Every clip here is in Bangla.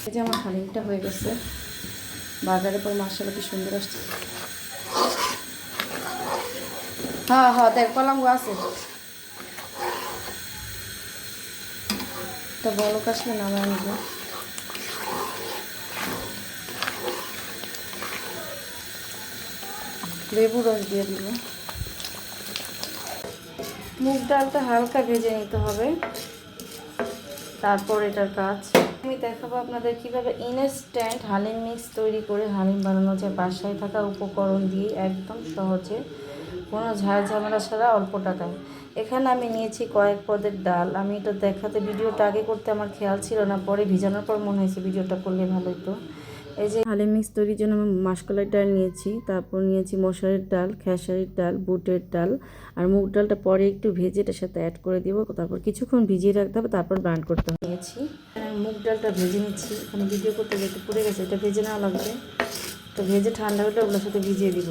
এই যে আমার হালিমটা হয়ে গেছে। বাজারের পর মাশাআল্লাহ কি সুন্দর আসছে। হ্যাঁ হ্যাঁ দেখ কলামগো আছে। এটা বলক আসলে নামায় নিব। লেবু রস দিয়ে দিব। মুগ ডালটা হালকা ভেজে নিতে হবে, তারপর এটার কাজ আমি দেখাবো আপনাদের কিভাবে ইনস্ট্যান্ট হালিম মিক্স তৈরি করে হালিম বানানো যায় বাসায় থাকা উপকরণ দিয়ে একদম সহজে, কোনো ঝাড় ঝামেলা ছাড়া অল্প টাকায়। এখানে আমি নিয়েছি কয়েক পদের ডাল। আমি এটা দেখাতে ভিডিওটা আগে করতে আমার খেয়াল ছিল না, পরে ভিজানোর পর মনে হয়েছে ভিডিওটা করলে ভালো হতো। এই যে হালিম মিক্স তৈরির জন্য আমি মাসকলাই ডাল নিয়েছি, তারপর নিয়েছি মসুরের ডাল, খেসারির ডাল, বুটের ডাল আর মুগ ডালটা পরে একটু ভেজে এটার সাথে অ্যাড করে দিব। তারপর কিছুক্ষণ ভিজিয়ে রাখতে হবে, তারপর ব্রান্ড করতে হবে। নিয়েছি মুগ ডালটা ভেজে নিচ্ছি, এখানে ভিডিও করতে যেতে পড়ে গেছে, এটা ভেজে নেওয়া লাগবে। তো ভেজে ঠান্ডা হলে ওগুলোর সাথে ভিজিয়ে দিব।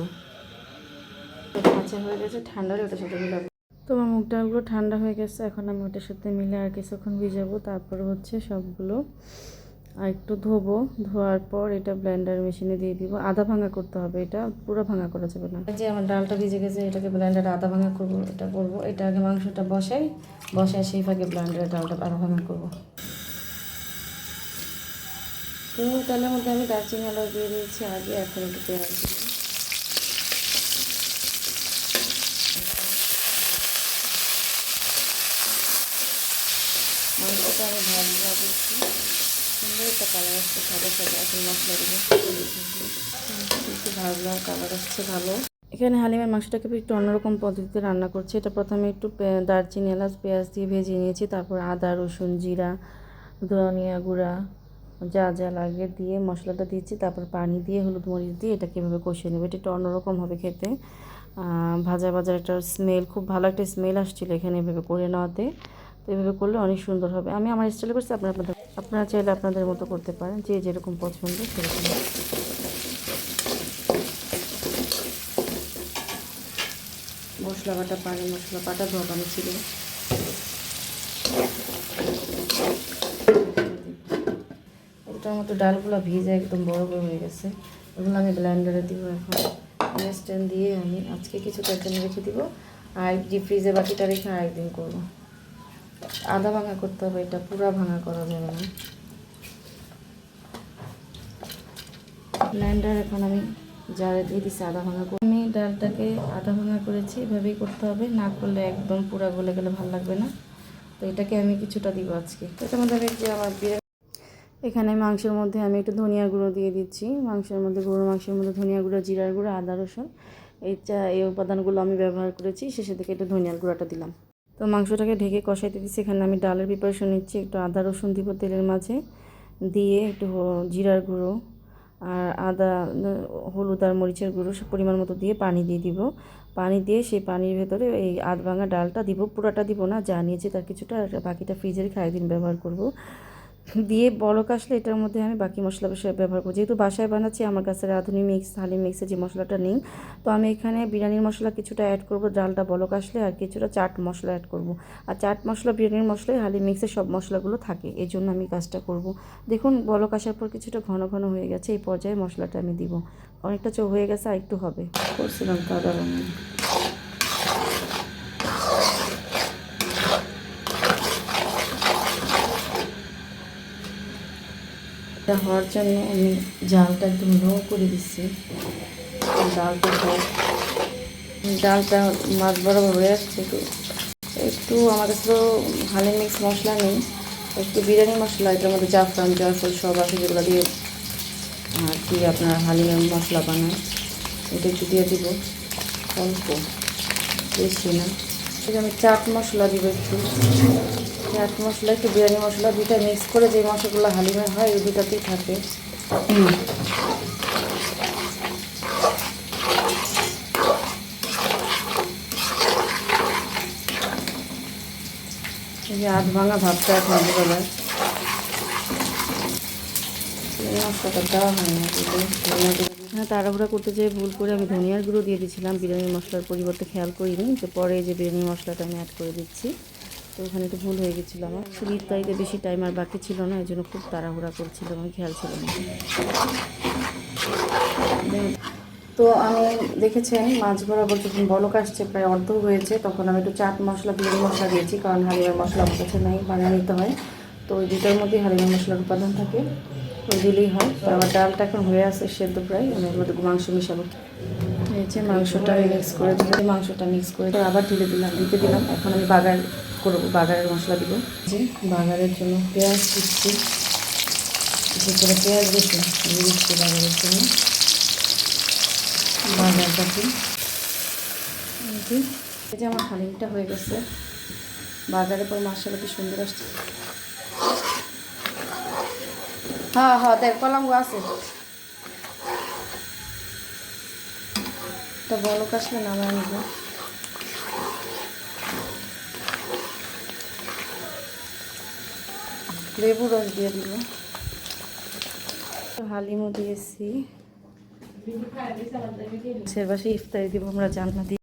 কাঁচা হয়ে গেছে, ঠান্ডা হলে ওটার সাথে মিলাবো। তো আমার মুগ ডালগুলো ঠান্ডা হয়ে গেছে, এখন আমি ওটার সাথে মিলে আর কিছুক্ষণ ভিজাবো। তারপরে হচ্ছে সবগুলো আর একটু ধোবো, ধোয়ার পর এটা ব্লেন্ডার মেশিনে দিয়ে দিব। আধা ভাঙা করতে হবে, এটা পুরো ভাঙা করা যাবে না। যে আমার ডালটা ভিজে গেছে, এটাকে ব্লেন্ডারে আধা ভাঙা করবো। এটা করবো, এটা আগে মাংসটা বসাই, সেই ফাঁকে ব্লেন্ডারে ডালটা আধা ভাঙা করবো। তো তেলের মধ্যে আমি দারচিনি এলাচ দিয়ে দিয়েছি আগে, এখন একটু পেঁয়াজ দিব। মাংসটা আমি ভাজছি, সুন্দর একটা কালার আসছে, সাদা সাদা। এখন মশলা দিব, একটু ভাজলাম, কালার আসছে ভালো। এখানে হালিমের মাংসটাকে একটু অন্যরকম পদ্ধতিতে রান্না করছি। এটা প্রথমে একটু দারচিনি এলাচ পেঁয়াজ দিয়ে ভেজে নিয়েছি, তারপর আদা রসুন জিরা ধনিয়া গুঁড়া যা যা লাগে দিয়ে মশলাটা দিয়েছি, তারপর পানি দিয়ে হলুদ মরিচ দিয়ে এটাকে এভাবে কষিয়ে নেবে। এটা একটু অন্যরকম হবে খেতে, ভাজা ভাজার একটা স্মেল, খুব ভালো একটা স্মেল আসছিলো এখানে এভাবে করে নেওয়াতে। তো এভাবে করলে অনেক সুন্দর হবে। আমি আমার স্টাইলে করছি, আপনারা চাইলে আপনাদের মতো করতে পারেন, যে যেরকম পছন্দ সেরকম। মশলা বাটা পানি, মশলা বাটা ধোয়ানো ছিল। এটার মতো ডালগুলো ভিজে একদম বড় বড় হয়ে গেছে, ওগুলো আমি ব্লেন্ডারে দিব। এখন স্ট্যান্ড দিয়ে আমি আজকে কিছুটার জন্য রেখে দিব, আর ডিপ ফ্রিজে বাকিটা রেখে আরেকদিন করবো। আধা ভাঙা করতে হবে, এটা পুরা ভাঙা করা যাবে না। ব্লেন্ডার এখন আমি জারে দিয়ে দিচ্ছি আধা ভাঙা করে। আমি ডালটাকে আধা ভাঙা করেছি, এভাবেই করতে হবে, না করলে একদম পুরা গলে গেলে ভালো লাগবে না। তো এটাকে আমি কিছুটা দিব আজকে। এটার মধ্যে আমি যে আমার এখানে মাংসের মধ্যে আমি একটু ধনিয়া গুঁড়ো দিয়ে দিচ্ছি। মাংসের মধ্যে ধনিয়া গুঁড়ো, জিরার গুঁড়ো, আদা রসুন এই উপাদানগুলো আমি ব্যবহার করেছি। শেষে থেকে একটু ধনিয়ার গুঁড়োটা দিলাম। তো মাংসটাকে ঢেকে কষাইতে দিচ্ছি। এখানে আমি ডালের প্রিপারেশন নিচ্ছি, একটু আদা রসুন দিব তেলের মাঝে, দিয়ে একটু জিরার গুঁড়ো আর আদা হলুদ আর মরিচের গুঁড়ো পরিমাণ মতো দিয়ে পানি দিয়ে দিব। পানি দিয়ে সেই পানির ভেতরে এই আধ ভাঙা ডালটা দিব, পুরাটা দিব না, যা নিয়েছি তার কিছুটা, আর বাকিটা ফ্রিজের খাই দিন ব্যবহার করব। দিয়ে বলক আসলে এটার মধ্যে আমি বাকি মশলা ব্যবহার করব। যেহেতু বাসায় বানাচ্ছি, আমার কাছে রাঁধুনি মিক্স হালিম মিক্সের যে মশলাটা নেই, তো আমি এখানে বিরিয়ানির মশলা কিছুটা অ্যাড করব ডালটা বলক আসলে, আর কিছুটা চাট মশলা অ্যাড করব। আর চাট মশলা বিরিয়ানির মশলায় হালিম মিক্সের সব মশলাগুলো থাকে, এই জন্য আমি কাজটা করব। দেখুন বলক আসার পর কিছুটা ঘন ঘন হয়ে গেছে, এই পর্যায়ে মশলাটা আমি দিব। অনেকটা হয়ে গেছে, আর একটু হবে করছিলাম কাদা বানিয়ে। হওয়ার জন্য আমি জালটা একদম লো করে দিচ্ছি। ডালটা মাছ বরাবর হয়ে আসছে। একটু আমার কাছে তো হালিম মিক্স মশলা নেই, একটু বিরিয়ানি মশলা, এটার মধ্যে জাফরান জয়ফল সব আছে যেগুলো দিয়ে আর কি আপনার হালিমের মশলা বানায়, এটা একটু দিয়ে দিব অল্প, বেশি না। আমি চাট মশলা দিব একটু, চাট মশলা একটু বিরিয়ানি মশলা, দুইটা মিক্স করে যে মশলাগুলো হালিমের হয় ওই দুটাতেই থাকে। এই যে আধ ভাঙা ভাবটা এখন বোঝা যায়, মশলাটা দেওয়া হয় না। হ্যাঁ, তাড়াহুড়া করতে যেয়ে ভুল করে আমি ধনিয়ার গুঁড়ো দিয়ে দিয়েছিলাম বিরিয়ানি মশলার পরিবর্তে, খেয়াল করিনি। তো পরে যে বিরিয়ানি মশলাটা আমি অ্যাড করে দিচ্ছি। তো ওখানে একটু ভুল হয়ে গেছিলো আমার। আসলে ইফতারিতে বেশি টাইম আর বাকি ছিল না, এই জন্য খুব তাড়াহুড়া করছিলাম, আমার খেয়াল ছিল না। তো আমি দেখেছেন মাছ বরাবর যখন বলক আসছে প্রায় অর্ধ হয়েছে, তখন আমি একটু চাট মশলা বিরিয়ানি মশলা দিয়েছি, কারণ হালিমের মশলা আমার কাছে নেই, বানিয়ে নিতে হয়। তো ওই দুটার মধ্যে হালিমের মশলার উপাদান থাকে, ওই দিলেই হয়। তো আমার ডালটা এখন হয়ে আসে সেদ্ধ প্রায়, আমি এর মধ্যে মাংস মিশাবো। এই যে মাংসটা মিক্স করে দিলাম, মাংসটা মিক্স করে আবার দিতে দিলাম। এখন আমি বাগার করবো, বাগারের মশলা দিব। যে বাগারের জন্য পেঁয়াজ দিচ্ছি, বিশেষ করে পেঁয়াজ রসুন দিচ্ছি বাগারের জন্য। বাগারটাকে এই যে আমার হালিমটা হয়ে গেছে, বাগারের পর মাসালা কি সুন্দর আসছে। হ্যাঁ হ্যাঁ, দেখ কলামগো আছে, একটা বলক আসলে নামায় নিব। লেবু রস দিয়ে দিব, হালিমও দিয়েছি। সে বাসে ইফতারি দিব আমরা জান্নাতি।